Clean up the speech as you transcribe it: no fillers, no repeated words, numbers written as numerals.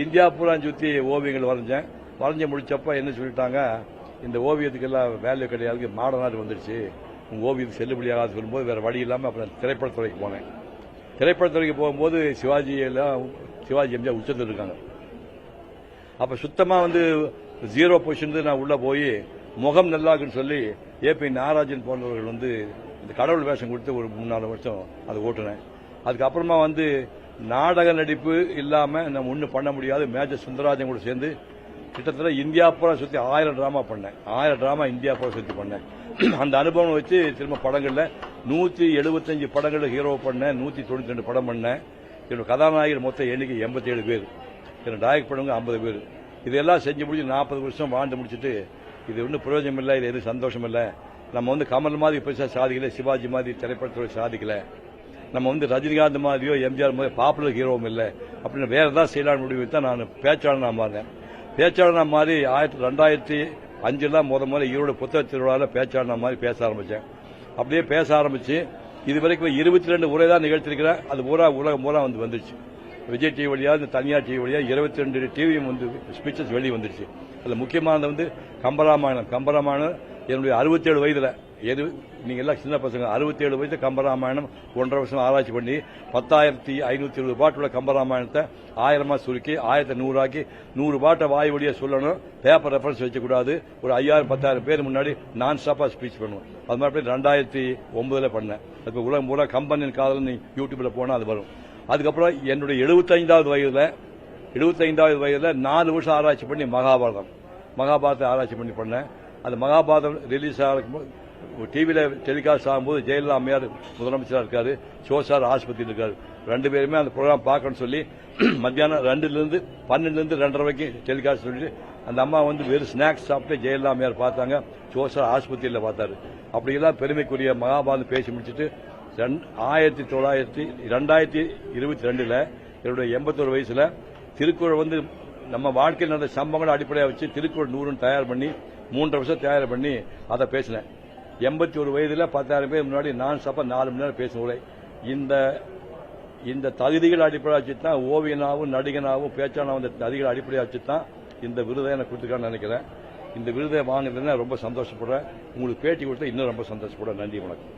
India பூரா சுற்றி ஓவியங்கள் வரைஞ்சு முடிச்சப்ப என்ன சொல்லிட்டாங்க, இந்த ஓவியத்துக்கெல்லாம் வேல்யூ கிடையாது, மாடர்னாக வந்துருச்சு, உங்கள் ஓவியத்துக்கு செல்லுபடியாகாது சொல்லும்போது வேறு வழி இல்லாமல் அப்புறம் திரைப்படத்துறைக்கு போனேன். திரைப்படத்துறைக்கு போகும்போது சிவாஜி எம்ஜிஆர் உச்சத்தில் இருக்காங்க. அப்போ சுத்தமாக ஜீரோ பொசிஷன் நான் உள்ளே போய் முகம் நல்லாக்குன்னு சொல்லி ஏபி நாகராஜன் போன்றவர்கள் இந்த கடவுள் வேஷம் கொடுத்து ஒரு 3-4 வருஷம் அதை ஓட்டுனேன். அதுக்கப்புறமா நாடக நடிப்பு இல்லாமல் நம்ம ஒன்றும் பண்ண முடியாது. மேஜர் சுந்தரராஜன் கூட சேர்ந்து கிட்டத்தட்ட இந்தியா பூரா சுற்றி 1000 டிராமா பண்ணேன். 1000 டிராமா இந்தியா பூரா சுற்றி பண்ணேன். அந்த அனுபவம் வச்சு திரும்ப படங்களில் 175 படங்களில் ஹீரோ பண்ணேன். 192 படம் பண்ணேன். என்னோட கதாநாயகர் மொத்தம் எண்ணிக்கை 87 பேர். என்னோட டைரக்ட் பண்ணவங்க 50 பேர். இதெல்லாம் செஞ்சு முடிச்சு 40 வருஷம் வாழ்ந்து முடிச்சுட்டு இது ஒன்றும் பிரயோஜனம் இல்லை, இது எதுவும் சந்தோஷம் இல்லை. நம்ம கமல் மாதிரி பெருசாக சாதிக்கல, சிவாஜி மாதிரி திரைப்படத்துறை சாதிக்கல, நம்ம ரஜினிகாந்த் மாதிரியோ எம்ஜிஆர் மாதிரி பாப்புலர் ஹீரோவும் இல்லை அப்படின்னு வேற ஏதாவது செய்யலான்னு முடிவு தான் நான் பேச்சாளனாக மாறினேன். பேச்சாளனா மாதிரி 2005 முதல்ல ஈரோடு புத்தக திருவிழாவில் பேச்சாளனா மாதிரி பேச ஆரம்பித்தேன். அப்படியே பேச ஆரம்பிச்சு இது வரைக்கும் 22 உரை தான் நிகழ்த்திருக்கிறேன். அது உலகம் பூரா வந்துருச்சு. விஜய் டிவி வழியா, தனியார் டிவி வழியா 22 டிவியும் ஸ்பீச்சஸ் வெளியே வந்துருச்சு. அதில் முக்கியமானது கம்பராமாயணம் என்னுடைய 67 வயதில், நீங்க எல்லாம் சின்ன பசங்க, 67 வயது கம்பராமாயணம் 1.5 வருஷம் ஆராய்ச்சி பண்ணி 10,520 பாட்டுள்ள கம்பராமாயணத்தை 1000 சுருக்கி 1100 ஆக்கி 100 பாட்டை வாய் வழியா சொல்லணும். பேப்பர் ரெஃபரன்ஸ் வச்சக்கூடாது. ஒரு 5000-10,000 பேர் முன்னாடி நான் ஸ்டாப்பா ஸ்பீச் பண்ணுவோம். அது மாதிரி 2009 பண்ணேன். அது உலகம் பூரா கம்பனின் காதல் யூடியூப்ல போனா அது வரும். அதுக்கப்புறம் என்னுடைய 75வது வயதுல 4 வருஷம் ஆராய்ச்சி பண்ணி மகாபாரதத்தை ஆராய்ச்சி பண்ணேன். அந்த மகாபாரதம் ரிலீஸ் ஆகும்போது டிவியில டெலிகாஸ்ட் ஆகும்போது ஜெயலலிதா அம்மையார் முதலமைச்சராக இருக்காரு, சோசார் ஆஸ்பத்திரியில் இருக்காரு. 2 பேருமே அந்த ப்ரோக்ராம் பார்க்கணும்னு சொல்லி மத்தியானம் 2லிருந்து 12லிருந்து 2:30 வரைக்கும் டெலிகாஸ்ட் சொல்லிட்டு அந்த அம்மா வெறும் ஸ்நாக்ஸ் சாப்பிட்டு ஜெயலலிதா அம்மையார் பார்த்தாங்க, சோசார் ஆஸ்பத்திரியில் பார்த்தாரு. அப்படியெல்லாம் பெருமைக்குரிய மகாபாரதம் பேசி முடிச்சுட்டு 2022 என்னுடைய 81 வயசுல திருக்குறள் நம்ம வாழ்க்கையில் நடந்த சம்பவங்களை அடிப்படையாக வச்சு திருக்குறள் 100 தயார் பண்ணி 3 வருஷம் தயார் பண்ணி அதை பேசினேன். 81 வயதுல 10,000 பேர் முன்னாடி நான் சப்ப 4 மணி நேரம் பேசின உரை. இந்த தகுதிகள் அடிப்படையாக வச்சு தான் ஓவியனாகவும் நடிகனாகவும் பேச்சானாவும் இந்த தகுதிகள் அடிப்படையாக வச்சு தான் இந்த விருதை எனக்கு கொடுத்துருக்கான்னு நினைக்கிறேன். இந்த விருதை வாங்குறதுன்னா ரொம்ப சந்தோஷப்படுறேன். உங்களுக்கு பேட்டி கொடுத்தா இன்னும் ரொம்ப சந்தோஷப்படுறேன். நன்றி, வணக்கம்.